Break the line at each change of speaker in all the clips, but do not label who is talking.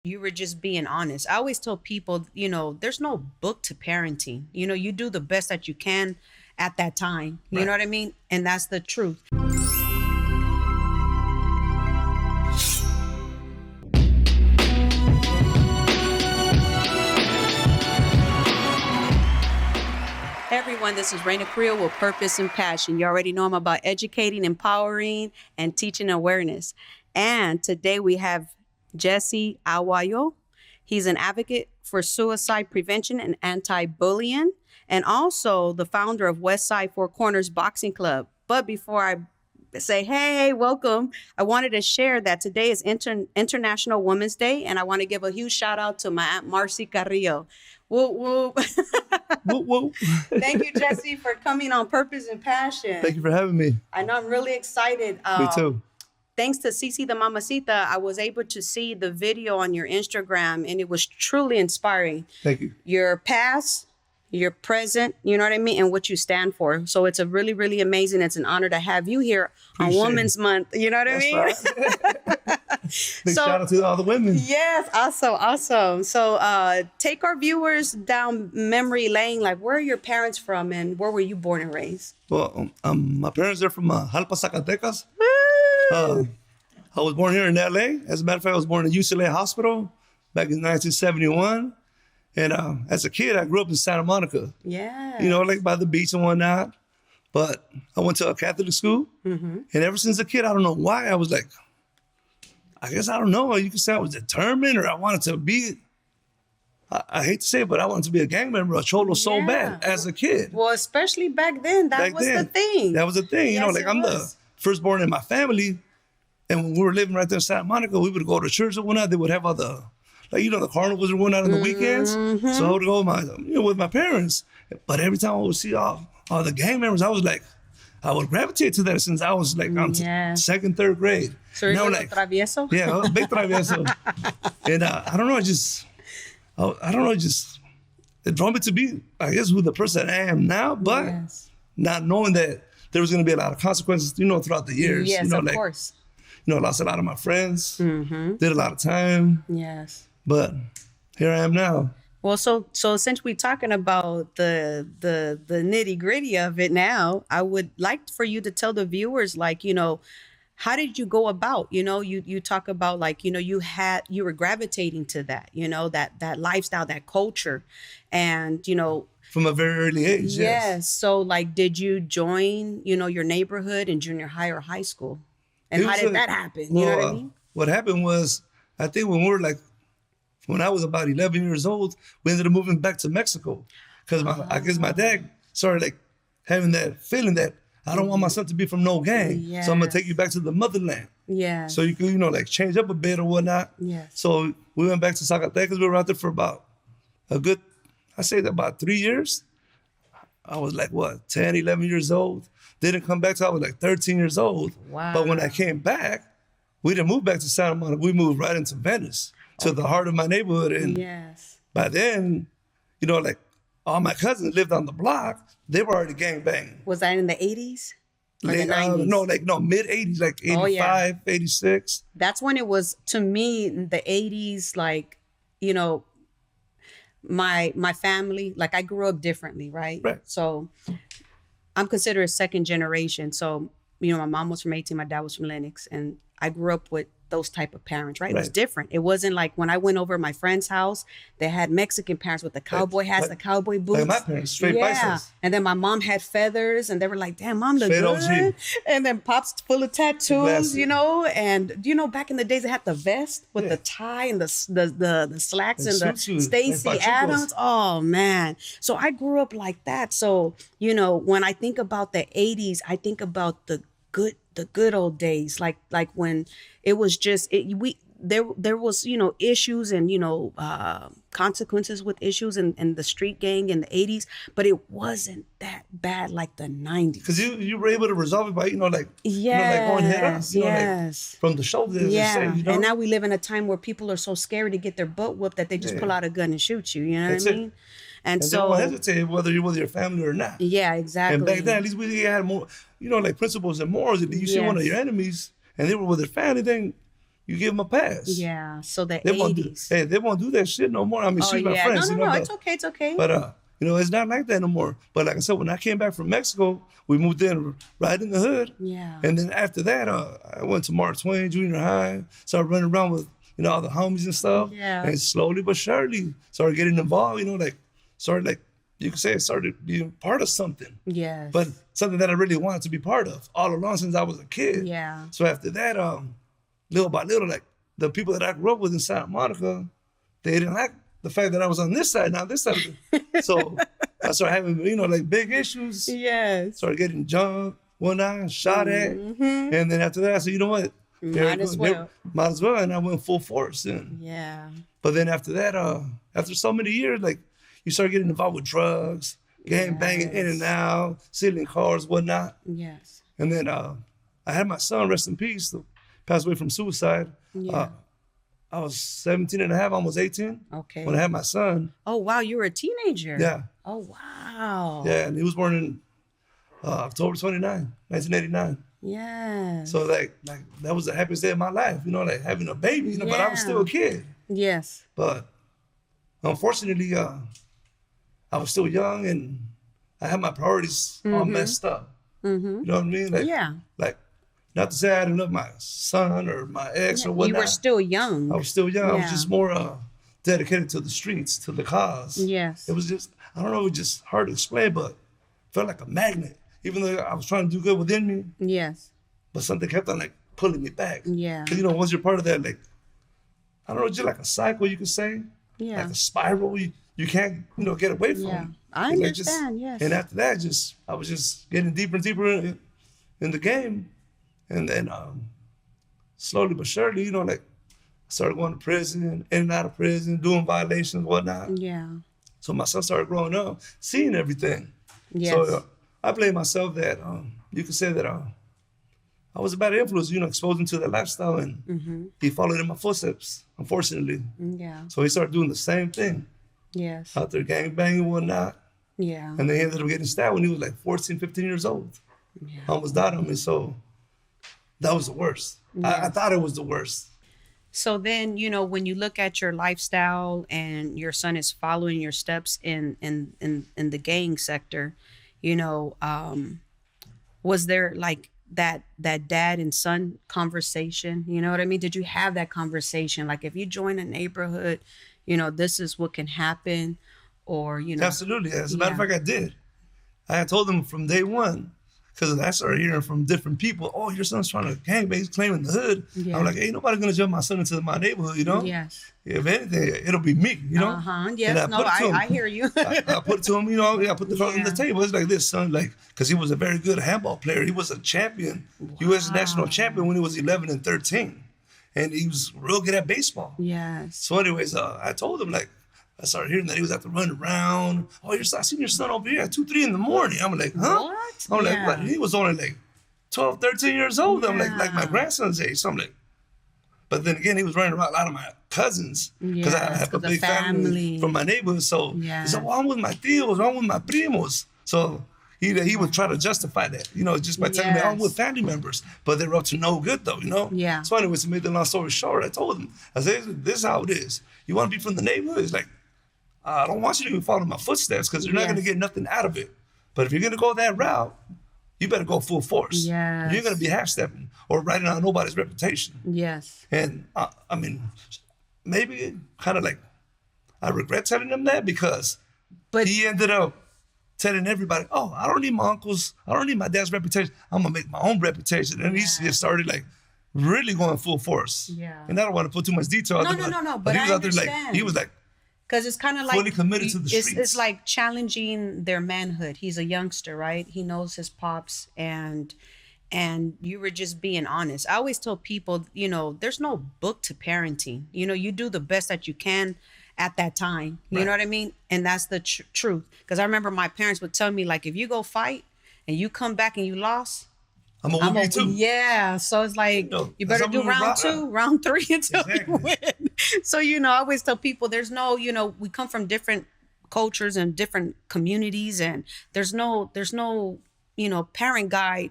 You were just being honest. I always tell people, there's no book to parenting. You do the best that you can at that time. You know what I mean? And that's the truth. Hey everyone, this is Raina Carrillo with Purpose and Passion. You already know I'm about educating, empowering, and teaching awareness. And today we have Jesse Aguayo. He's an advocate for suicide prevention and anti-bullying, and also the founder of Westside Four Corners Boxing Club. But before I say, hey, welcome, I wanted to share that today is International Women's Day, and I want to give a huge shout out to my Aunt Marcy Carrillo. Whoop, whoop.
Whoop, whoop.
Thank you, Jesse, for coming on Purpose and Passion.
Thank you for having me.
I know I'm really excited.
Me too.
Thanks to Cici the Mamacita, I was able to see the video on your Instagram, and it was truly inspiring.
Thank you.
Your past, your present, you know what I mean, and what you stand for. So it's a really, really amazing. It's an honor to have you here on Women's Month. You know what I mean?
Right. Big shout out to all the women.
Yes, awesome. So take our viewers down memory lane. Like, where are your parents from, and where were you born and raised?
Well, my parents are from Jalpa, Zacatecas. I was born here in LA. As a matter of fact, I was born in UCLA Hospital back in 1971. And as a kid, I grew up in Santa Monica.
Yeah.
Like by the beach and whatnot. But I went to a Catholic school. Mm-hmm. And ever since a kid, I don't know why, I was like, I guess I don't know. You could say I was determined, or I wanted to be, I hate to say it, but I wanted to be a gang member, a cholo so bad as a kid.
Well, especially back then, that was the thing.
That was the thing.
Yes,
I'm the firstborn in my family. And when we were living right there in Santa Monica, we would go to church or whatnot. They would have all the, the carnivals were going out on the weekends. Mm-hmm. So I would go with my parents. But every time I would see all the gang members, I was like, I would gravitate to that since I was like on second, third grade.
So you're like travieso?
Yeah, I was a big travieso. And I don't know, it drove me to be, I guess, who the person I am now, but not knowing that there was going to be a lot of consequences, throughout the years.
Yes, of course.
I lost a lot of my friends, did a lot of time.
Yes.
But here I am now.
Well, so since we're talking about the nitty gritty of it now, I would like for you to tell the viewers, how did you go about, you talk about you were gravitating to that, that lifestyle, that culture, and,
from a very early age.
Yes. So did you join, your neighborhood in junior high or high school? And how did that happen? You know what I mean?
What happened was, I think when I was about 11 years old, we ended up moving back to Mexico. Because I guess my dad started having that feeling that I don't want my son to be from no gang. Yes. So I'm going to take you back to the motherland.
Yeah.
So you can, change up a bit or whatnot.
Yes.
So we went back to Zacatecas. We were out there for about about 3 years. I was 10, 11 years old. Didn't come back till I was 13 years old.
Wow.
But when I came back, we didn't move back to Santa Monica. We moved right into Venice, to the heart of my neighborhood. And by then, all my cousins lived on the block. They were already gang banging.
Was that in the 80s? Or the 90s?
No, mid 80s, 85, 86.
That's when it was, to me, the 80s, my family, I grew up differently, right?
Right.
So I'm considered second generation. So, my mom was from 18, my dad was from Lenox, and I grew up with those type of parents, right? It was different. It wasn't like when I went over my friend's house, they had Mexican parents with the cowboy hats, the cowboy boots.
Like my parents, straight biceps.
And then my mom had feathers, and they were like, damn, mom look good.
OG.
And then Pop's full of tattoos, and back in the days, they had the vest with the tie and the slacks and the Stacey Adams. Oh, man. So I grew up like that. So, when I think about the 80s, I think about the good old days, like when it was just there was issues and consequences with issues and the street gang in the 80s, but it wasn't that bad like the 90s.
Because you were able to resolve it by going head on, from the shoulders.
And now we live in a time where people are so scared to get their butt whooped that they just pull out a gun and shoot you. You know what I mean? And so
they won't hesitate whether you're with your family or not.
Yeah, exactly.
And back then, at least we had more, principles and morals. If you see one of your enemies and they were with their family, then you give them a pass.
Yeah. So the
They won't do,
80s.
hey, they won't do that shit no more. I mean,
Oh,
she's my
yeah.
friends,
No,
you
no,
know.
no.
But,
It's okay. It's okay.
but you know, it's not like that no more. But like I said, when I came back from Mexico, we moved in right in the hood.
Yeah.
And then after that, I went to Mark Twain Junior High, started running around with, you know, all the homies and stuff.
Yeah.
And slowly but surely started getting involved, you know, like started like, you could say it started being part of something.
Yes.
But something that I really wanted to be part of all along since I was a kid.
Yeah.
So after that, little by little, like the people that I grew up with in Santa Monica, they didn't like the fact that I was on this side, not this side. So I started having, you know, like big issues.
Yes.
Started getting jumped, whatnot, shot at. And then after that, I said, you know what?
Might as well.
Might as well. And I went full force. And,
Yeah.
but then after that, after so many years, like you start getting involved with drugs, gang banging in and out, stealing cars, whatnot.
Yes.
And then I had my son, rest in peace, passed away from suicide.
Yeah.
I was 17 and a half, almost 18
Okay.
when I had my son.
Oh, wow. You were a teenager.
Yeah.
Oh, wow.
Yeah, and he was born in October 29, 1989.
Yes.
So like that was the happiest day of my life, you know, like having a baby, you know, but I was still a kid.
Yes.
But unfortunately, I was still young and I had my priorities all messed up. You know what I mean? Like,
Yeah.
Like, not to say I didn't love my son or my ex or
You
whatnot.
were still young.
I was still young. I was
Yeah.
just more dedicated to the streets, to the cause.
Yes.
It was just, I don't know, it was just hard to explain, but it felt like a magnet. Even though I was trying to do good within me,
Yes.
but something kept on like pulling me back.
Yeah.
'Cause, you know, once you're part of that, like, I don't know, just like a cycle, you could say.
Yeah.
Like a spiral you can't, you know, get away from.
Yeah. I
And, like, just-
understand, yes.
And after that, I was just getting deeper and deeper in the game. And then slowly but surely, you know, like I started going to prison, in and out of prison, doing violations, whatnot.
Yeah.
So my son started growing up, seeing everything.
Yes.
So I blame myself that you could say that I was a bad influence, you know, exposed him to that lifestyle, and he followed in my footsteps, unfortunately.
Yeah.
So he started doing the same thing,
Yes.
out there gang banging and whatnot.
Yeah.
And then he ended up getting stabbed when he was like 14, 15 years old.
Yeah.
Almost died on me, so that was the worst. I thought it was the worst.
So then, you know, when you look at your lifestyle and your son is following your steps in the gang sector, you know, was there like that dad and son conversation? You know what I mean? Did you have that conversation? Like, if you join a neighborhood, you know, this is what can happen, or, you know.
Absolutely. As a matter of fact, I did. I had told them from day one, because I started hearing from different people, oh, your son's trying to gangbang, he's claiming the hood.
Yeah.
I'm like, ain't nobody gonna jump my son into my neighborhood, you know?
Yes.
If anything, it'll be me, you know?
Uh-huh. Yes.
And
No,
put it to him.
I hear you.
I put it to him, you know, I put the cards on the
Yeah.
table. It's like this, son, like, because he was a very good handball player. He was a champion, U.S. national champion when he was 11 and 13. And he was real good at baseball.
Yes.
So anyways, I told him, like, I started hearing that he was out to run around. Oh, I seen your son over here at 2, 3 in the morning. I'm like, huh?
What?
I'm like,
Yeah.
what? He was only like 12, 13 years old. I'm like my
Yeah.
grandson's age. So I'm like, but then again, he was running around a lot of my cousins because I
Yes,
have a
'cause the
big family
family.
from my neighborhood. So
Yeah.
he said, well, I'm with my tios, I'm with my primos. So he would try to justify that, you know, just by telling me I'm
Yes.
with family members, but they're up to no good though, you know?
Yeah.
So anyways, to make the long story short, I told him, I said, this is how it is. You want to be from the neighborhood? It's like, I don't want you to even follow my footsteps because you're not
Yes.
going to get nothing out of it. But if you're going to go that route, you better go full force.
Yes.
You're going to be half-stepping or writing on nobody's reputation.
Yes.
And I mean, maybe kind of like, I regret telling him that because
But
he ended up telling everybody, oh, I don't need my uncle's, I don't need my dad's reputation. I'm going to make my own reputation. And he just started like really going full force.
Yeah.
And I don't want to put too much detail out there.
No,
But
but
he was
I
out there like,
understand.
he was like,
because it's kind of like
fully committed to the
it's
streets.
like challenging their manhood. He's a youngster, right? He knows his pops, and you were just being honest. I always tell people, you know, there's no book to parenting. You know, you do the best that you can at that time. You know what I mean? And that's the truth. Because I remember my parents would tell me, like, if you go fight and you come back and you lost,
I'm a win too.
yeah. So it's like,
No,
you better
that's
do
how we
round
rock.
2, round 3 until
Exactly.
you win. So, you know, I always tell people there's no, you know, we come from different cultures and different communities, and there's no, you know, parent guide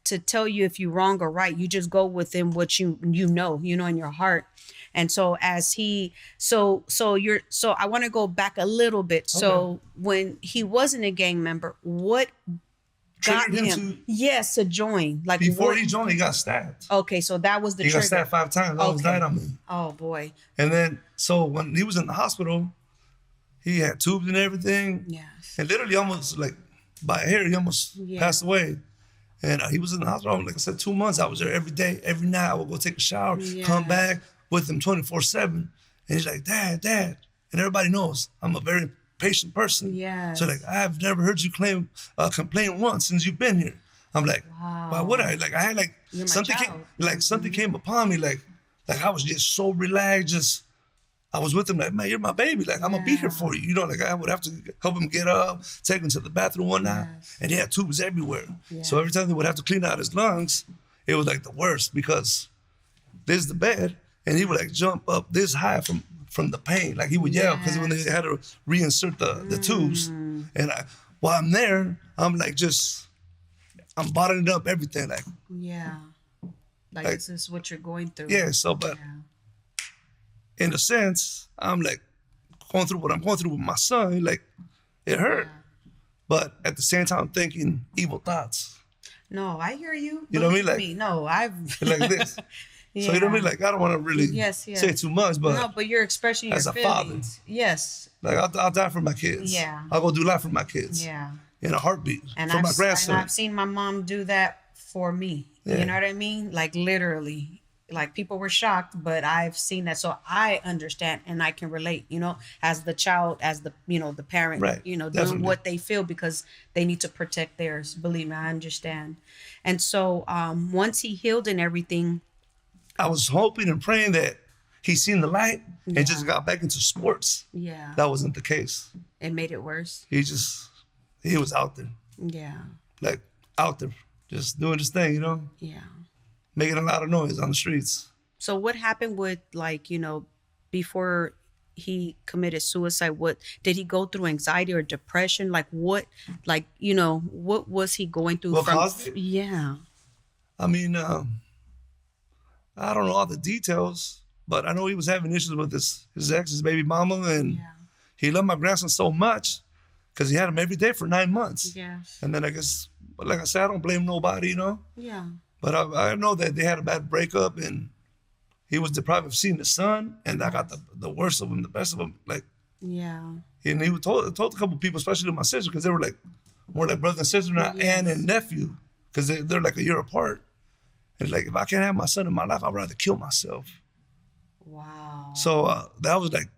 to tell you if you're wrong or right. You just go within what you know in your heart. And so as so I want to go back a little bit. So when he wasn't a gang member, what got
Triggered him
him yes to join? Like
before he joined, he got stabbed.
Okay, so that was the
He
trigger.
got stabbed 5 times. Almost died on me.
Oh boy.
And then so when he was in the hospital, he had tubes and everything.
Yes.
And literally almost like by a hair, he almost passed away. And he was in the hospital, like I said, 2 months. I was there every day, every night. I would go take a shower, come back with him 24/7. And he's like, Dad. And everybody knows I'm a very patient person.
Yes.
So like, I've never heard you complain once since you've been here. I'm like, why would I? Like I had like something came upon me, like I was just so relaxed, I was with him like, man, you're my baby. Like, I'm going to be here for you. You know, like I would have to help him get up, take him to the bathroom one night. And he had tubes everywhere. So every time they would have to clean out his lungs, it was like the worst because there's the bed and he would like jump up this high from the pain. Like he would yell because when they had to reinsert the tubes. And while I'm there, I'm like I'm bottling up everything. Like,
like this is what you're going through.
Yeah, so, but in a sense, I'm like going through what I'm going through with my son. Like, it hurt. But at the same time, I'm thinking evil thoughts.
No, I hear you.
You know what I mean? Like,
no, I've
like this. So you know what I mean? Like, I don't want to really say too much, but
no, but you're expressing your feelings. As a father,
yes. Like, I'll die for my kids.
Yeah.
I'll go do life for my kids.
Yeah.
In a heartbeat.
And
for my grandson.
And I've seen my mom do that for me. Yeah. You know what I mean? Like, literally. Like, people were shocked, but I've seen that. So I understand and I can relate, you know, as the child, as the, you know, the parent, you know, doing what they feel because they need to protect theirs. Believe me, I understand. And so once he healed and everything,
I was hoping and praying that he seen the light and just got back into sports.
Yeah.
That wasn't the case.
It made it worse.
He was out there.
Yeah.
Like, out there, just doing his thing, you know?
Yeah.
Making a lot of noise on the streets.
So what happened with, like, you know, before he committed suicide? What did he go through? Anxiety or depression? Like what? Like, you know, what was he going through?
What caused it?
Yeah.
I mean, I don't know all the details, but I know he was having issues with his ex, his baby mama, and he loved my grandson so much because he had him every day for 9 months.
Yes.
And then I guess, like I said, I don't blame nobody, you know?
Yeah.
But I know that they had a bad breakup and he was deprived of seeing the son, and I got the worst of him, the best of him. Like,
yeah.
And he told a couple people, especially my sister, because they were like more like brother and sister, not aunt and nephew, because they're like a year apart. And like, if I can't have my son in my life, I'd rather kill myself.
Wow.
So that was like,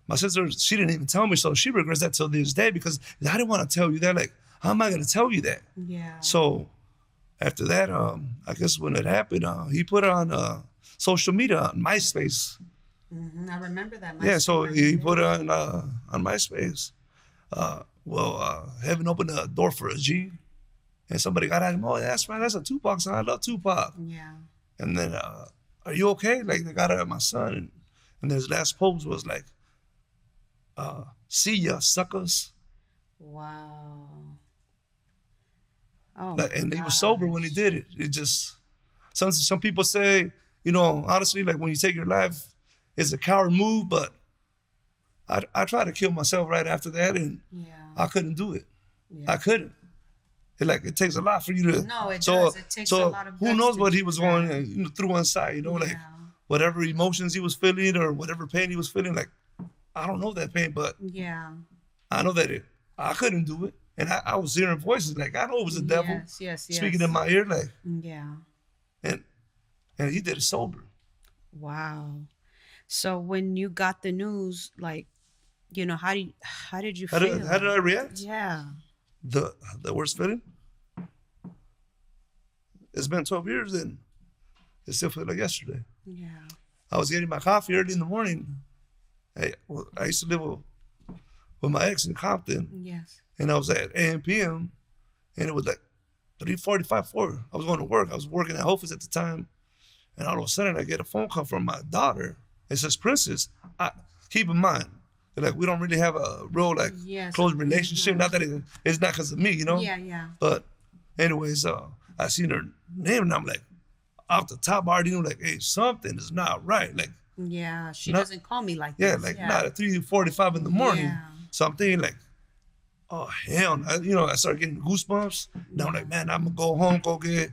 my sister, she didn't even tell me, so she regrets that till this day because I didn't want to tell you that. Like, how am I going to tell you that?
Yeah.
So after that, I guess when it happened, he put it on social media, on MySpace.
Mm-hmm. I remember that.
Yeah, so he put it on MySpace. Heaven opened the door for a G, and somebody got at him. Oh, that's right, that's a Tupac song. I love Tupac. Yeah. And then, are you okay? Like, they got at my son, and his last post was like, "See ya, suckers."
Wow. Oh,
and he was sober when he did it. It just, some people say, you know, honestly, like when you take your life, it's a coward move, but I tried to kill myself right after that, and I couldn't do it. Yeah. I couldn't. It takes a lot for you to.
No, it does. It takes a lot of.
Who knows what he was going through inside? You know, like whatever emotions he was feeling or whatever pain he was feeling. Like, I don't know that pain, but I know that I couldn't do it. And I was hearing voices, like, I know it was the devil speaking in my ear, like, and he did it sober.
Wow. So when you got the news, like, you know, how did you feel?
How did I react?
Yeah.
The worst feeling? It's been 12 years and it still feels like yesterday.
Yeah.
I was getting my coffee early in the morning. I used to live with my ex in Compton.
Yes.
And I was at AM/PM, and it was like 3:45, 4. I was going to work. I was working at Whole Foods at the time. And all of a sudden, I get a phone call from my daughter. It says, Princess, keep in mind, like, we don't really have a real, like, close relationship. Not that it's not because of me, you know?
Yeah.
But anyways, I seen her name, and I'm like, off the top, I already knew, like, hey, something is not right. Like,
Yeah, she
not,
doesn't call me like
yeah,
this.
like not at 3:45 in the morning.
Yeah.
So I'm thinking like, oh hell, I started getting goosebumps. Now I'm like, man, I'm gonna go home, go get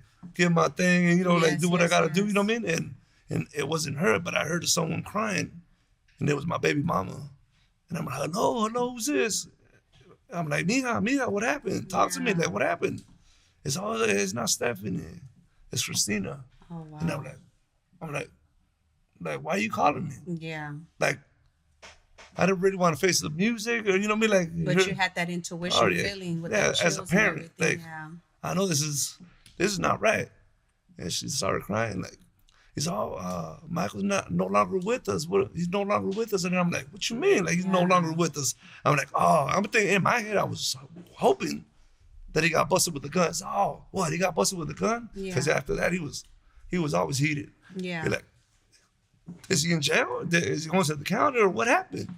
my thing, and like do what I gotta do. You know what I mean? And it wasn't her, but I heard someone crying, and it was my baby mama. And I'm like, hello, who's this? I'm like, mija, what happened? Talk to me, like, what happened? It's not Stephanie, it's Christina.
Oh wow.
And I'm like, why are you calling me?
Yeah.
Like, I didn't really want to face the music, or you know what I mean, like.
But you had that intuition feeling with the
as a parent, like,
yeah.
I know this is not right. And she started crying, like, he's Michael's no longer with us. He's no longer with us. And I'm like, what you mean? Like, he's no longer with us. I'm like, I'm thinking in my head, I was hoping that he got busted with the gun. So, what? He got busted with the gun? Because after that, he was always heated.
Yeah.
You're like, is he in jail? Is he going to the counter? Or what happened?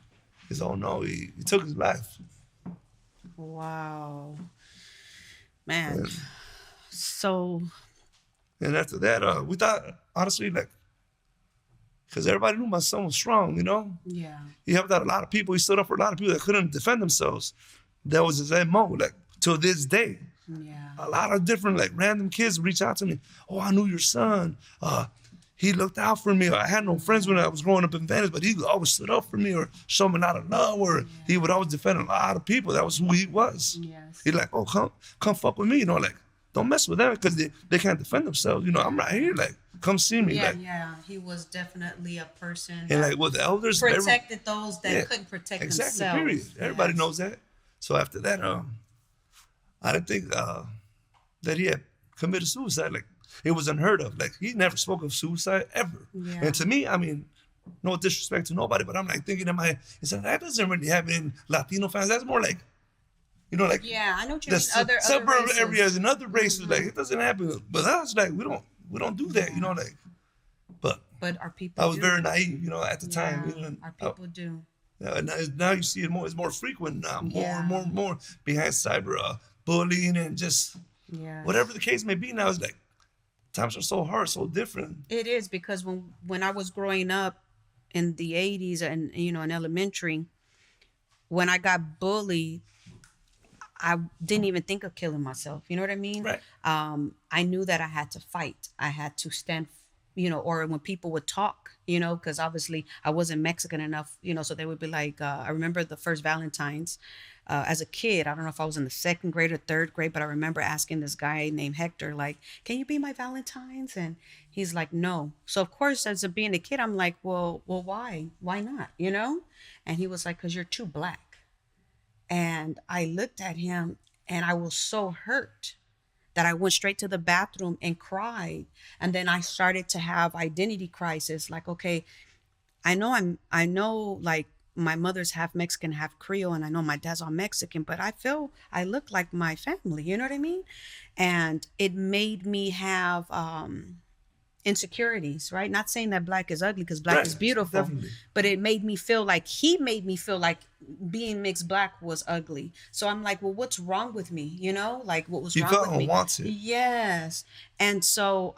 He's, oh no, he took his life.
Wow. Man. So.
And after that, we thought, honestly, like, because everybody knew my son was strong,
Yeah.
He helped out a lot of people. He stood up for a lot of people that couldn't defend themselves. That was his MO, like, to this day.
Yeah.
A lot of different, like, random kids reach out to me. Oh, I knew your son. He looked out for me. I had no friends when I was growing up in Venice, but he always stood up for me or showed me a lot of love, or he would always defend a lot of people. That was who he was.
Yes.
He's like, oh, come fuck with me, like, don't mess with them because they can't defend themselves. I'm right here, like, come see me.
Yeah,
like,
yeah. He was definitely a person
and like with the elders,
protected those that couldn't protect themselves.
Period. Everybody knows that. So after that, I didn't think that he had committed suicide. Like, it was unheard of. Like, he never spoke of suicide ever. Yeah. And to me, I mean, no disrespect to nobody, but I'm like thinking in my head, that doesn't really happen in Latino families. That's more like, like,
yeah, I know what you mean.
Other suburb areas and other races, like, it doesn't happen. But us, like, we don't do that, like. But
our people.
I was very naive, at the time.
Our people do.
Now you see it more. It's more frequent now. More behind cyber bullying and just whatever the case may be. Now it's like times are so hard, so different.
It is, because when I was growing up in the 80s and in elementary, when I got bullied, I didn't even think of killing myself. You know what I mean?
Right.
I knew that I had to fight. I had to stand, or when people would talk, because obviously I wasn't Mexican enough, so they would be like, I remember the first Valentine's as a kid. I don't know if I was in the second grade or third grade, but I remember asking this guy named Hector, like, can you be my Valentine's? And he's like, no. So of course, as a being a kid, I'm like, well, why? Why not? And he was like, because you're too black. And I looked at him and I was so hurt that I went straight to the bathroom and cried. And then I started to have identity crisis. Like, okay, I know like my mother's half Mexican, half Creole, and I know my dad's all Mexican, but I feel I look like my family, you know what I mean? And it made me have insecurities, right? Not saying that black is ugly, because black is beautiful, definitely. But he made me feel like being mixed black was ugly. So I'm like, well, what's wrong with me? Like, what was wrong with me?
Want it.
Yes. And so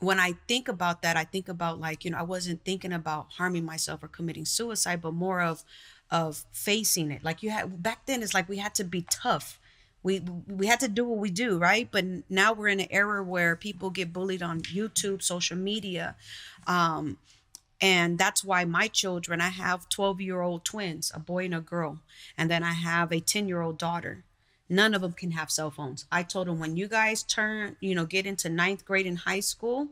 when I think about that, I think about, like, I wasn't thinking about harming myself or committing suicide, but more of facing it. Like, back then, it's like we had to be tough. We had to do what we do, right? But now we're in an era where people get bullied on YouTube, social media. And that's why my children, I have 12-year-old twins, a boy and a girl. And then I have a 10-year-old daughter. None of them can have cell phones. I told them, when you guys get into 9th grade in high school,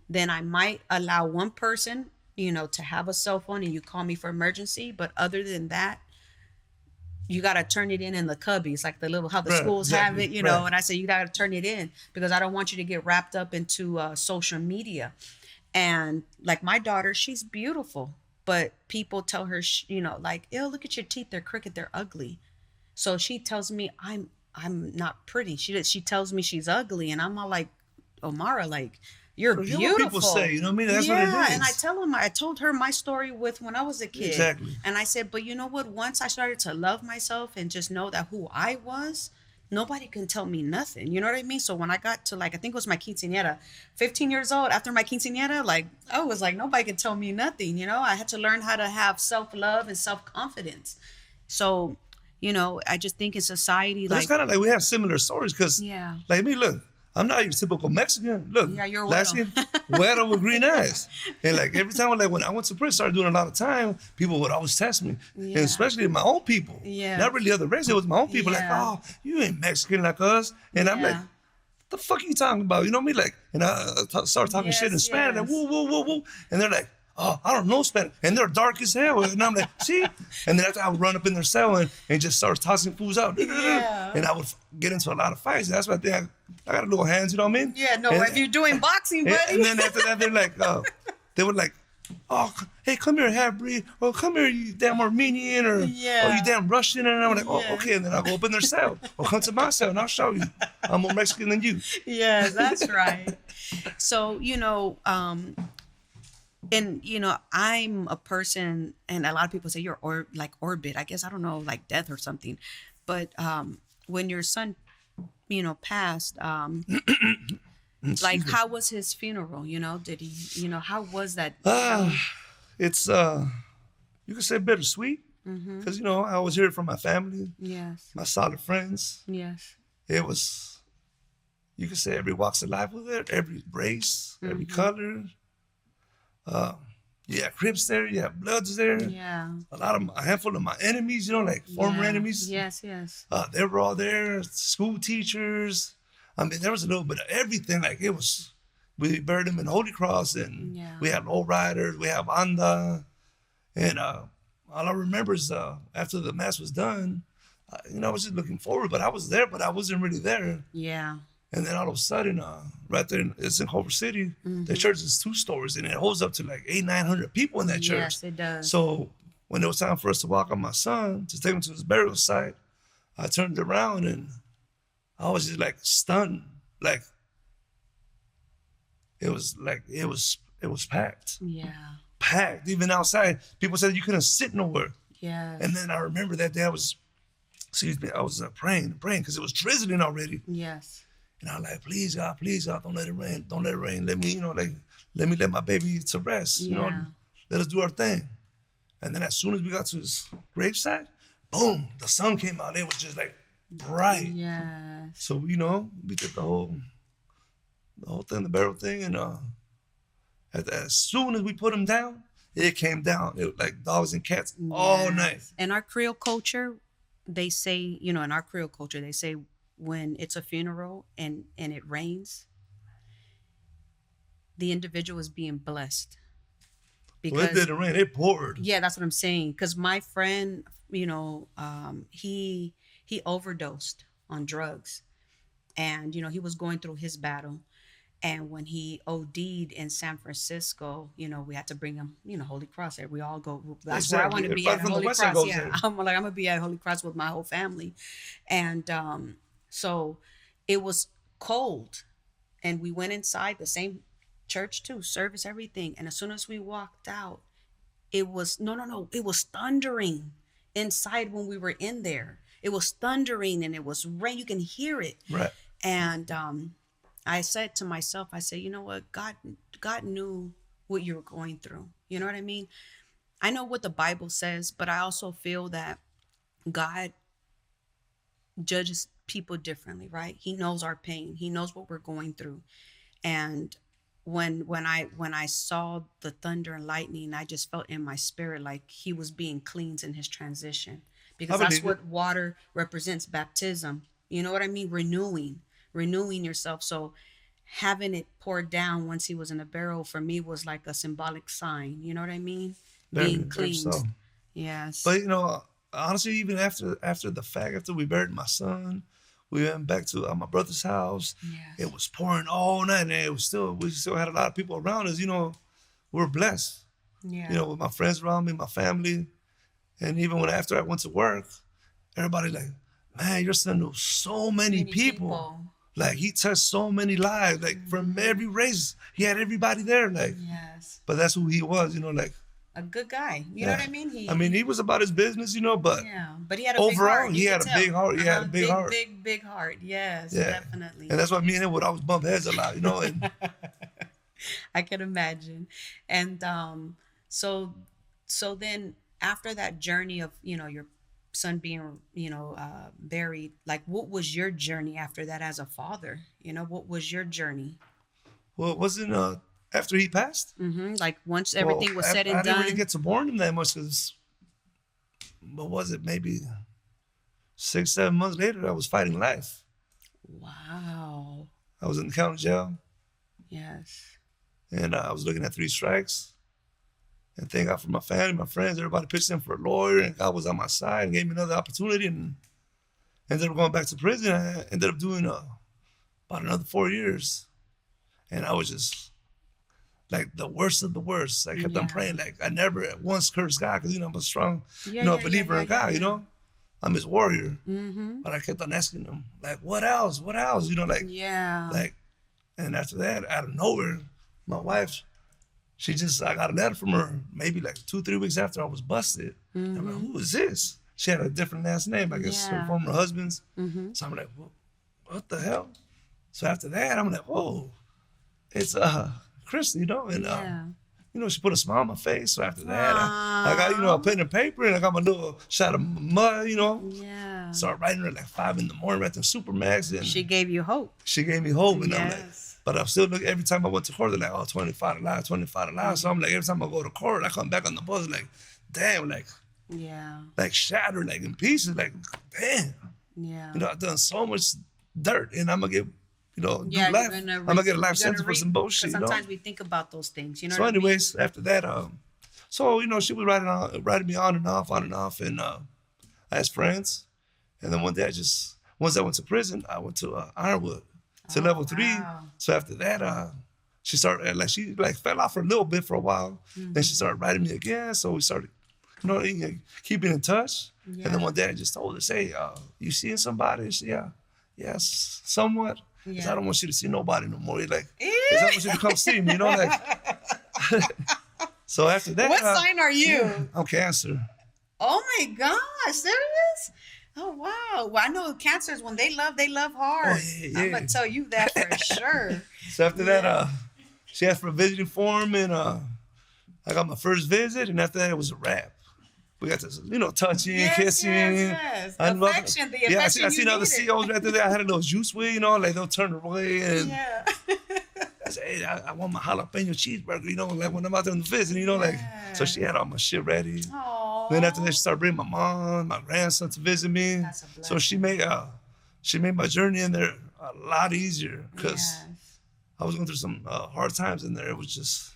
then I might allow one person, to have a cell phone and you call me for emergency. But other than that, you got to turn it in the cubby. It's like how the schools have it, and I say, you got to turn it in, because I don't want you to get wrapped up into social media. And like my daughter, she's beautiful, but people tell her, like, ew, look at your teeth. They're crooked. They're ugly. So she tells me I'm not pretty. She tells me she's ugly. And I'm all like, Omara, like, you're beautiful. What people say, you know what I mean? That's what it is. And I told her my story with when I was a kid.
Exactly.
And I said, but you know what? Once I started to love myself and just know that who I was, nobody can tell me nothing. You know what I mean? So when I got to like, I think it was my quinceañera, 15 years old, after my quinceañera, like, I was like, nobody can tell me nothing. You know, I had to learn how to have self-love and self-confidence. So, you know, I just think in society,
But
like,
it's kind of like we have similar stories because,
yeah,
like me, look, I'm not your typical Mexican. Look,
Yeah, you're
light
güero.
skin, güero with green eyes. And like every time, like when I went to prison, started doing a lot of time, people would always test me,
Yeah.
and especially my own people.
Yeah.
Not really other races. It was my own people.
Yeah.
Like, oh, you ain't Mexican like us. And I'm like,
Yeah.
the fuck are you talking about? You know me? Like, and I start talking shit in
Yes,
Spanish, like,
yes.
woo, woo, woo, woo. And they're like, oh, I don't know Spanish. And they're dark as hell. And I'm like, see? And then after I would run up in their cell and just start tossing fools out.
Yeah.
And I would get into a lot of fights. That's why I think I got a little hands, you know what I mean?
Yeah, no,
And-
if you're doing boxing, buddy.
and then after that, they're like, they were like, oh, hey, come here, half-breed. Or come here, you damn Armenian. Or
Yeah.
you damn Russian. And I'm like, oh,
Yeah.
okay. And then I'll go up in their cell. Or come to my cell and I'll show you. I'm more Mexican than you.
Yes, that's right. So, you know, and you know, I'm a person, and a lot of people say you're like orbit. I guess I don't know, like death or something. But when your son, you know, passed, like how was his funeral? You know, did he? You know, how was that?
It's you could say bittersweet because you know I was here for my family,
Yes,
my solid friends.
yes,
It was, you could say every walks of life was there, every race, every color. Yeah, Crips there, yeah, Bloods there.
yeah.
A handful of my enemies, you know, like former
Yeah.
enemies.
Yes, yes.
They were all there. School teachers. I mean, there was a little bit of everything. Like it was, we buried them in Holy Cross, and
Yeah.
we had lowriders, we have Anda, and all I remember is after the mass was done, you know, I was just looking forward, but I was there, but I wasn't really there.
Yeah.
And then all of a sudden, right there, it's in Culver City. The church is 2 stories, and it holds up to like 900 people in that church.
Yes, it does.
So when it was time for us to walk on my son to take him to his burial site, I turned around and I was just like stunned. Like it was packed, packed. Even outside, people said you couldn't sit nowhere.
Yes.
And then I remember that day I was praying because it was drizzling already.
Yes.
And I was like, please God, don't let it rain. Don't let it rain. Let me, you know, like, let me let my baby to rest. You know,
Yeah.
let us do our thing. And then as soon as we got to his gravesite, boom, the sun came out. It was just like bright.
Yes.
So, you know, we did the whole thing, the burial thing. And as soon as we put him down, it came down. It was like dogs and cats all night.
In our Creole culture, they say, you know, in our Creole culture, they say when it's a funeral and it rains, the individual is being blessed.
Well, it didn't rain. It poured.
Yeah, that's what I'm saying. Because my friend, you know, he overdosed on drugs, and you know he was going through his battle. And when he OD'd in San Francisco, you know, we had to bring him, you know, Holy Cross there. We all go. That's where I want to be at Holy Cross. Yeah, I'm gonna be at Holy Cross with my whole family, and so it was cold, and we went inside the same church too, service, everything. And as soon as we walked out, it was no, it was thundering inside when we were in there. It was thundering and it was rain. You can hear it.
Right.
And I said to myself, I said, you know what? God knew what you were going through. You know what I mean? I know what the Bible says, but I also feel that God judges people differently, right? He knows our pain. He knows what we're going through. And when I saw the thunder and lightning, I just felt in my spirit like he was being cleansed in his transition, because that's what water represents, baptism. You know what I mean? Renewing yourself. So having it poured down once he was in a barrel for me was like a symbolic sign. You know what I mean? Being cleansed. So. Yes.
But you know, honestly, even after the fact, after we buried my son, we went back to my brother's house. Yes. It was pouring all night, and we still had a lot of people around us. You know, we're blessed. Yeah. You know, with my friends around me, my family, and even after I went to work, everybody like, man, your son knows so many people. Like he touched so many lives, like from every race. He had everybody there, like.
Yes.
But that's who he was, you know, like.
a good guy. You know what I mean?
He was about his business, but
but he had a
overall,
big heart.
he had a big heart. He had a big heart.
Big heart. Yes, definitely.
And that's why me and him would always bump heads a lot, And
I can imagine. And so then after that journey of, your son being, buried, like what was your journey after that as a father? What was your journey?
Well, it wasn't after he passed.
Mm-hmm. Like once everything was said and done.
I didn't really get to mourn him that much because, what was it, maybe 6-7 months later, I was fighting life.
Wow.
I was in the county jail.
Yes. And
I was looking at 3 strikes. And thank God for my family, my friends, everybody pitched in for a lawyer, and God was on my side and gave me another opportunity, and ended up going back to prison. I ended up doing about another 4 years. And I was just like the worst of the worst. I kept on praying. Like I never once cursed God because, I'm a strong, believer in God, I'm his warrior. Mm-hmm. But I kept on asking him, like, what else? What else? Like, and after that, out of nowhere, my wife, I got a letter from her maybe like 2-3 weeks after I was busted. Mm-hmm. I'm like, who is this? She had a different last name, I guess, her former husband's. Mm-hmm. So I'm like, what the hell? So after that, I'm like, whoa, it's Christy, and she put a smile on my face. So after that, I got, a pen and paper, and I got my little shot of mud, Started writing her at like 5 a.m, right there, Supermax. And
she gave you hope.
She gave me hope, and I'm like, but I'm still looking, every time I went to court, they're like, oh, 25 alive, 25 alive. So I'm like, every time I go to court, I come back on the bus, like, damn, like, like shattered, like in pieces, like, damn. Yeah. I've done so much dirt, and I'm going to get, life. I'm going to get a life sentence for some bullshit,
Sometimes we think about those things,
So anyways, after that, she was writing me on and off, and I asked friends. And then one day once I went to prison, I went to Ironwood. To level 3. Wow. So after that, she started, she fell off for a little bit for a while. Mm-hmm. Then she started writing me again. So we started, keeping in touch. Yeah. And then one day I just told her, say, you seeing somebody? She said, yes, somewhat. Because I don't want you to see nobody no more. You're like, I want you to come see me, So after that.
What sign are you?
I'm Cancer.
Oh my gosh, serious? Oh, wow. Well, I know cancers, when they love hard. Oh, yeah. I'm going to tell you that for sure.
So after that, she asked for a visiting form, and I got my first visit, and after that, it was a wrap. We got this, touching, kissing.
Yes. The affection
I seen other CEOs right there. I had a little juice with, they'll turn away. And I said, hey, I want my jalapeno cheeseburger, like when I'm out there on the visit, So she had all my shit ready. Aww. Then after that, she started bringing my mom, my grandson to visit me. So she made my journey in there a lot easier because I was going through some hard times in there. It was just,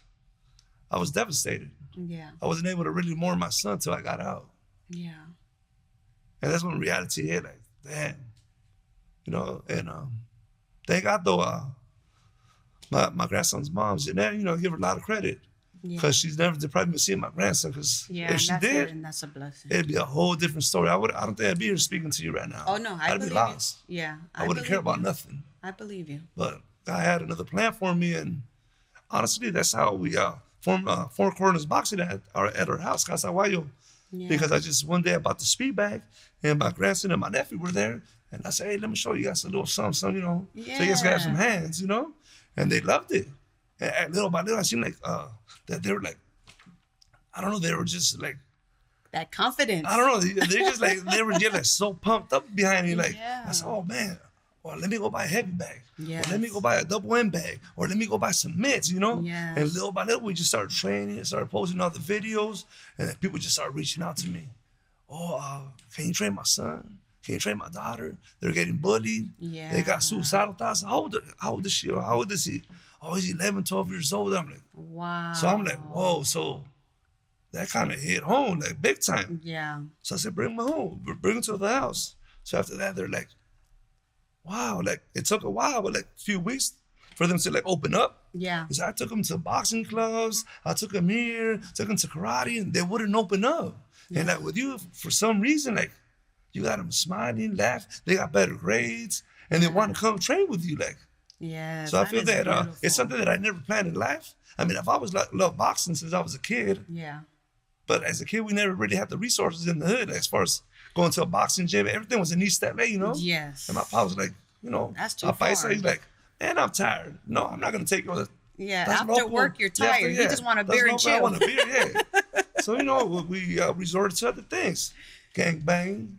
I was devastated. Yeah. I wasn't able to really mourn my son till I got out. Yeah. And that's when reality hit, like, damn. And thank God though, my grandson's mom, Jeanette, give her a lot of credit. Because she's never deprived me of seeing my grandson. Because if she did,
and that's a blessing.
It'd be a whole different story. I don't think I'd be here speaking to you right now.
Oh no,
I'd be lost.
You. Yeah,
I wouldn't care about nothing.
I believe you.
But God had another plan for me, and honestly, that's how we formed Four Corners Boxing at our house, Casa Aguayo. Yeah. Because one day I bought the speed bag, and my grandson and my nephew were there, and I said, hey, let me show you guys a little something, so you guys can have some hands, and they loved it. And little by little, I seemed like that they were like, I don't know, they were just like
that confidence.
I don't know, they just they were just like so pumped up behind me. Like I said, oh man, well let me go buy a heavy bag, or let me go buy a double M bag, or let me go buy some mitts, And little by little, we just started training, started posting all the videos, and then people just started reaching out to me. Oh, can you train my son? Can you train my daughter? They're getting bullied. Yeah. They got suicidal thoughts. How old is she? Or how old is he? Oh, he's 11, 12 years old. I'm like,
wow.
So I'm like, whoa. So that kind of hit home, like big time.
Yeah.
So I said, bring him home. Bring him to the house. So after that, they're like, wow. Like it took a while, but like a few weeks for them to like open up.
Yeah.
So I took them to boxing clubs. I took them here, took them to karate, and they wouldn't open up. Yeah. And like with you, for some reason, like you got them smiling, laugh. They got better grades, and they want to come train with you, like.
Yeah.
So I feel that it's something that I never planned in life. I mean, I've always loved boxing since I was a kid.
Yeah.
But as a kid, we never really had the resources in the hood as far as going to a boxing gym. Everything was in East LA, you know?
Yes.
And my pop was like, you know,
That's too
I'll fight.
far.
So he's like, man, I'm tired. No, I'm not going to take you.
Yeah,
That's
after
local.
work, you're tired. You just want a beer and chill.
I want a beer, yeah. So, you know, we resorted to other things. Gang bang,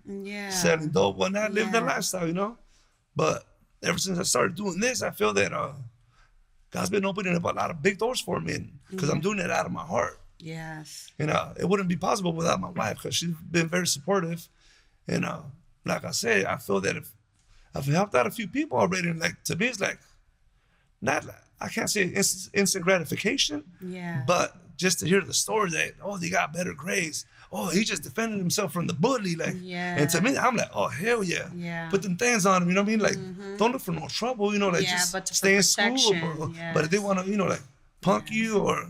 selling dope, whatnot, living that lifestyle, you know? But ever since I started doing this, I feel that God's been opening up a lot of big doors for me because I'm doing it out of my heart.
Yes.
And it wouldn't be possible without my wife because she's been very supportive. And like I said, I feel that if I've helped out a few people already, and like to me, it's like, not like, I can't say instant gratification, but just to hear the story that, oh, they got better grades. Oh, he just defended himself from the bully. Like, and to me, I'm like, oh, hell yeah. Put them things on him, you know what I mean? Like, don't look for no trouble, you know, like just stay in school. But if they want to, you know, like punk you or,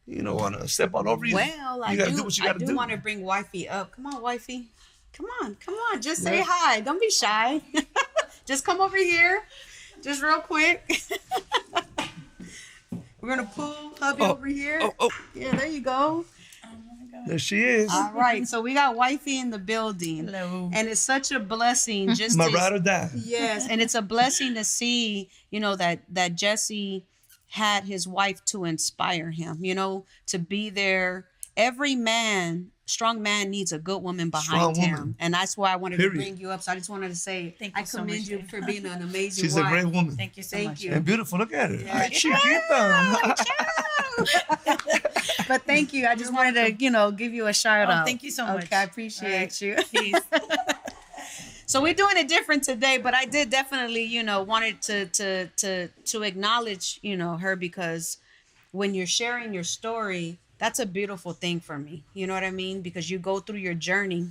you know, want to step all over you,
well,
you got to do what you got to do.
I do want to bring wifey up. Come on, wifey. Come on. Just say hi. Don't be shy. Just come over here. Just real quick. We're going to pull hubby over here. Yeah, there you go.
There she is.
All right. So we got wifey in the building.
Hello.
And it's such a blessing just
My ride or die.
Yes. And it's a blessing to see, you know, that Jesse had his wife to inspire him, you know, to be there. Every man, strong man needs a good woman behind him. And that's why I wanted to bring you up. So I just wanted to say, I commend you for being an amazing
She's
wife.
a great woman.
Thank you so much.
And beautiful. Look at her.
Yeah.
Chiquita.
But thank you. I just wanted to, you know, give you a shout out.
Thank you so much.
Okay, I appreciate you.
Peace.
So we're doing it different today, but I did definitely, you know, wanted to acknowledge, you know, her, because when you're sharing your story, that's a beautiful thing for me. You know what I mean? Because you go through your journey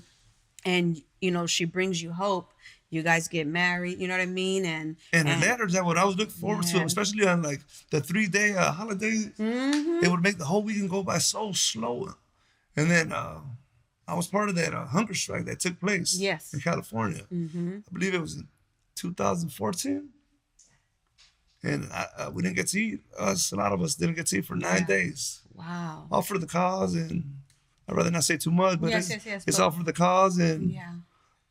and, you know, she brings you hope. You guys get married, you know what I mean? And
the letters, that what I was looking forward to, especially on like the 3-day holiday, it would make the whole weekend go by so slow. And then I was part of that hunger strike that took place in California. I believe it was in 2014. And we didn't get to eat. A lot of us didn't get to eat for 9 days.
Wow.
All for the cause. And I'd rather not say too much, but it's all for the cause. And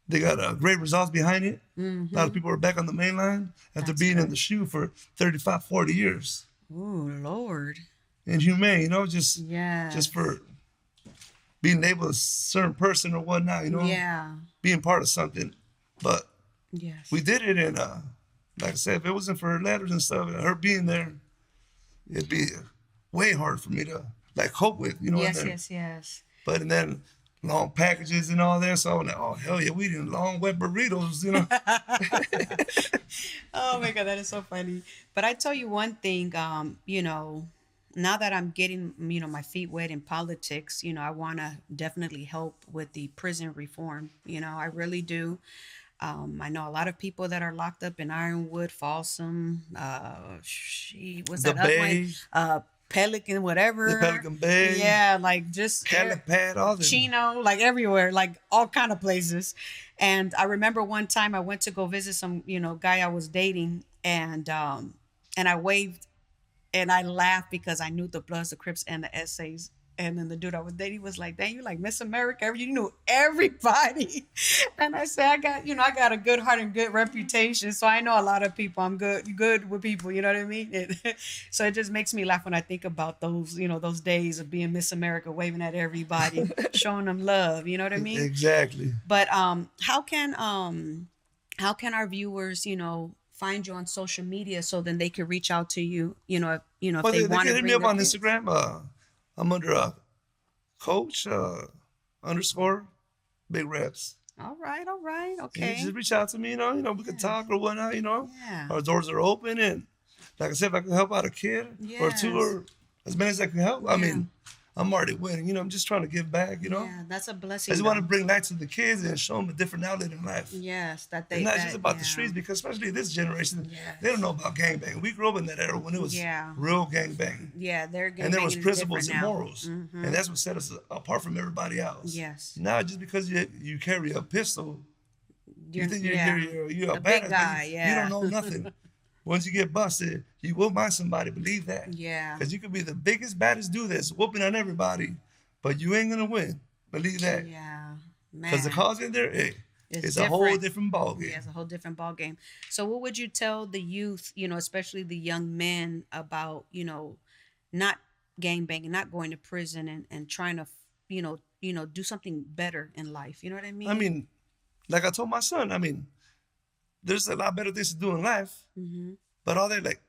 they got great results behind it. A lot of people are back on the main line after being in the shoe for 35, 40 years.
Oh, Lord.
Inhumane, you know, just for being able to a certain person or whatnot, you know, being part of something. But we did it, and like I said, if it wasn't for her letters and stuff, and her being there, it'd be way hard for me to like cope with, you know.
Yes.
But and then long packages and all that, so I'm like, oh hell yeah, we did long wet burritos, you know.
Oh my God, that is so funny. But I tell you one thing, you know, now that I'm getting, you know, my feet wet in politics, you know, I want to definitely help with the prison reform. You know, I really do. I know a lot of people that are locked up in Ironwood, Folsom, what's that other one? Pelican, whatever.
The Pelican Bay.
Yeah, like just
Helipad, all that.
Chino, like everywhere, like all kind of places. And I remember one time I went to go visit some, you know, guy I was dating, and I waved and I laughed because I knew the Bloods, the Crips, and the Essays. And then the dude I was dating was like, dang, you like Miss America. You knew everybody. And I said, I got a good heart and good reputation. So I know a lot of people. I'm good with people. You know what I mean? So it just makes me laugh when I think about those, you know, those days of being Miss America, waving at everybody, showing them love. You know what I mean?
Exactly.
But how can our viewers, you know, find you on social media so then they can reach out to you, you know, if they want to
hit me up on Instagram. I'm under Coach _Big Rebs.
All right. Okay.
Yeah, just reach out to me, you know, we can talk or whatnot, you know. Our doors are open, and like I said, if I can help out a kid or two or as many as I can help, I mean, I'm already winning, you know. I'm just trying to give back, you know.
Yeah, that's a blessing.
I just want to bring light to the kids and show them a different outlet in life.
Yes, that they.
It's not just about the streets, because especially this generation, they don't know about gangbanging. We grew up in that era when it was real gangbanging.
Yeah, they're gangbanging.
And there was principles and morals, and that's what set us apart from everybody else.
Yes.
Now, just because you carry a pistol, you think you're a
big guy.
You don't know nothing. Once you get busted, you will find somebody. Believe that.
Yeah.
Because you could be the biggest, baddest dude that's whooping on everybody. but you ain't gonna win. Believe that.
Yeah, man.
Because the cause in there, it's a whole different ball game.
Yeah, it's a whole different ball game. So what would you tell the youth, especially the young men about, not gang banging, not going to prison and trying to, do something better in life? You know what I mean?
I mean, like I told my son, there's a lot better things to do in life.
Mm-hmm.
But all that, like,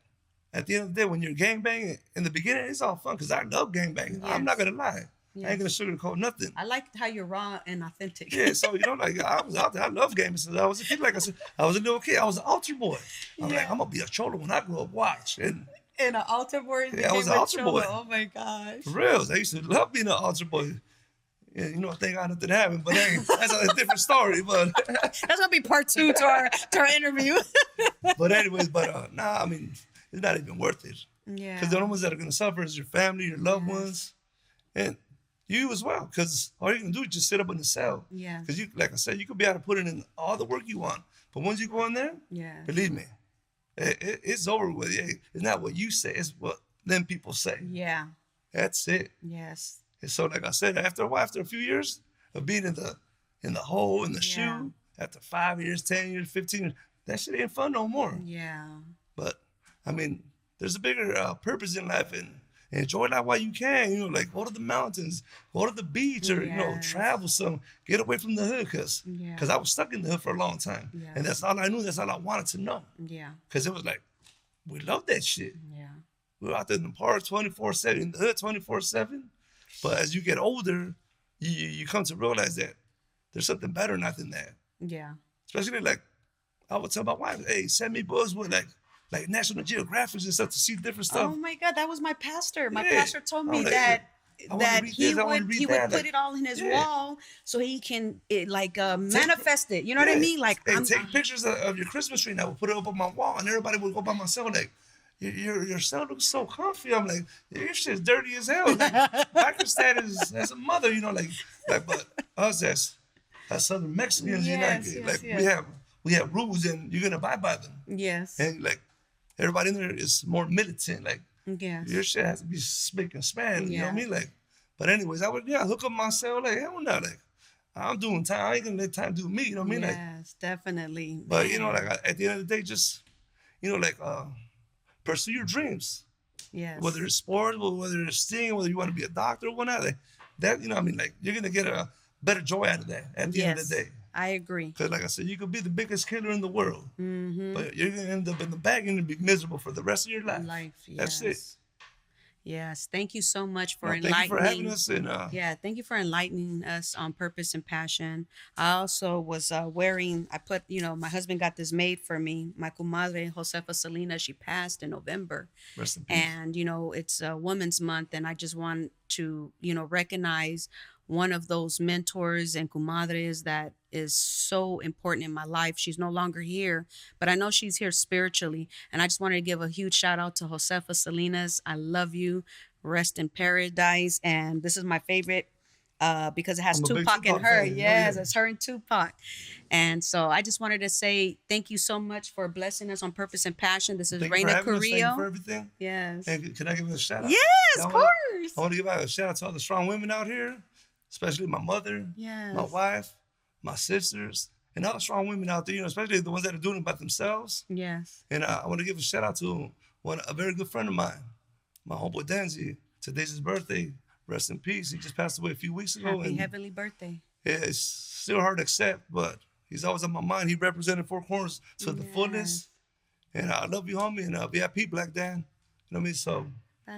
at the end of the day, when you're gang banging, in the beginning, it's all fun because I love gang banging.
Yes.
I'm not gonna lie.
Yes.
I ain't gonna sugarcoat nothing.
I like how you're raw and authentic.
Yeah, so I was out there. I love gaming since I was a kid. Like I said, I was a little kid. I was an altar boy. I'm like, I'm gonna be a cholo when I grow up. Watch. And
an altar boy.
Yeah, I was an altar boy.
Oh my gosh.
For real, I used to love being an altar boy. Yeah, thank God nothing happened, but that's a different story. But
that's gonna be part 2 to our interview.
But anyways, it's not even worth it.
Yeah.
Because the only ones that are gonna suffer is your family, your loved ones, and you as well. Because all you can do is just sit up in the cell.
Yeah.
Because like I said, you could be able to put in all the work you want, but once you go in there, believe me, it's over with. It's not what you say; it's what them people say.
Yeah.
That's it.
Yes.
And so, like I said, after a few years of being in the hole, in the shoe, after 5 years, 10 years, 15 years, that shit ain't fun no more.
Yeah.
But there's a bigger purpose in life, and enjoy life while you can. Like go to the mountains, go to the beach, or travel some, get away from the hood, because I was stuck in the hood for a long time, and that's all I knew. That's all I wanted to know.
Yeah.
Because it was like we love that shit.
Yeah.
We were out there in the park 24/7, in the hood 24/7. But as you get older, you come to realize that there's something better than that.
Yeah.
Especially like I would tell my wife, hey, send me books with like National Geographic and stuff to see different stuff.
Oh my God, that was my pastor. My pastor told me that he would put it all in his wall so he can manifest it. You know what I mean? Like,
take pictures of your Christmas tree, and I would put it up on my wall, and everybody would go by my cell like, your cell looks so comfy. I'm like, your shit's dirty as hell. Like, Pakistan is as a mother, but us as Southern Mexicans, we have rules, and you're gonna abide by them.
Yes.
And like everybody in there is more militant. Like,
yes,
your shit has to be spick and span. You know what I mean? Like, but anyways, I would hook up myself. Like, hell no, like I'm doing time. I ain't gonna let time do me. You know what I mean?
Yes, definitely.
But at the end of the day, just pursue your dreams.
Yes.
Whether it's sports, whether it's singing, whether you want to be a doctor or whatnot, you're gonna get a better joy out of that at the end of the day.
I agree.
Because like I said, you could be the biggest killer in the world, but you're gonna end up in the back and be miserable for the rest of your life. That's it.
Yes. Thank you so much for enlightening.
Thank you for having us.
Thank you for enlightening us on purpose and passion. I also was wearing, my husband got this made for me. My comadre, Josefa Selena, she passed in November.
Rest in peace.
And, it's Women's Month, and I just want to, recognize one of those mentors and comadres that is so important in my life. She's no longer here, but I know she's here spiritually. And I just wanted to give a huge shout out to Josefa Salinas. I love you. Rest in paradise. And this is my favorite because it has Tupac in her. Yes, it's her and Tupac. And so I just wanted to say thank you so much for blessing us on Purpose and Passion. This is Raina Carrillo.
Thank you for everything.
Yes.
And can I give a shout out?
Yes, of course.
I want to give out a shout out to all the strong women out here, especially my mother, my wife, my sisters, and all the strong women out there, especially the ones that are doing it by themselves.
Yes.
And I want to give a shout out to a very good friend of mine, my homeboy Danzy. Today's his birthday. Rest in peace. He just passed away a few weeks ago.
Happy heavenly birthday.
Yeah, it's still hard to accept, but he's always on my mind. He represented Four Corners to the fullest. And I love you, homie. And VIP, Black Dan. You know what I mean? So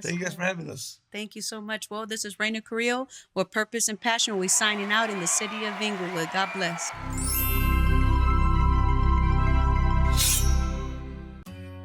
thank you guys for having us.
Thank you so much. Well, this is Raina Carrillo with Purpose and Passion. We're signing out in the city of Inglewood. God bless.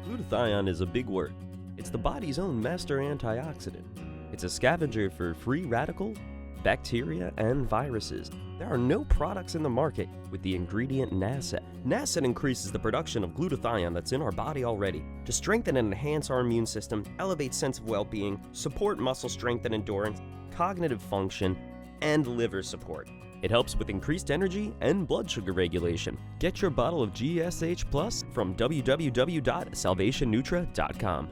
Glutathione is a big word. It's the body's own master antioxidant. It's a scavenger for free radical, bacteria, and viruses. There are no products in the market with the ingredient Nasset. Nasset increases the production of glutathione that's in our body already to strengthen and enhance our immune system, elevate sense of well-being, support muscle strength and endurance, cognitive function, and liver support. It helps with increased energy and blood sugar regulation. Get your bottle of GSH Plus from www.salvationnutra.com.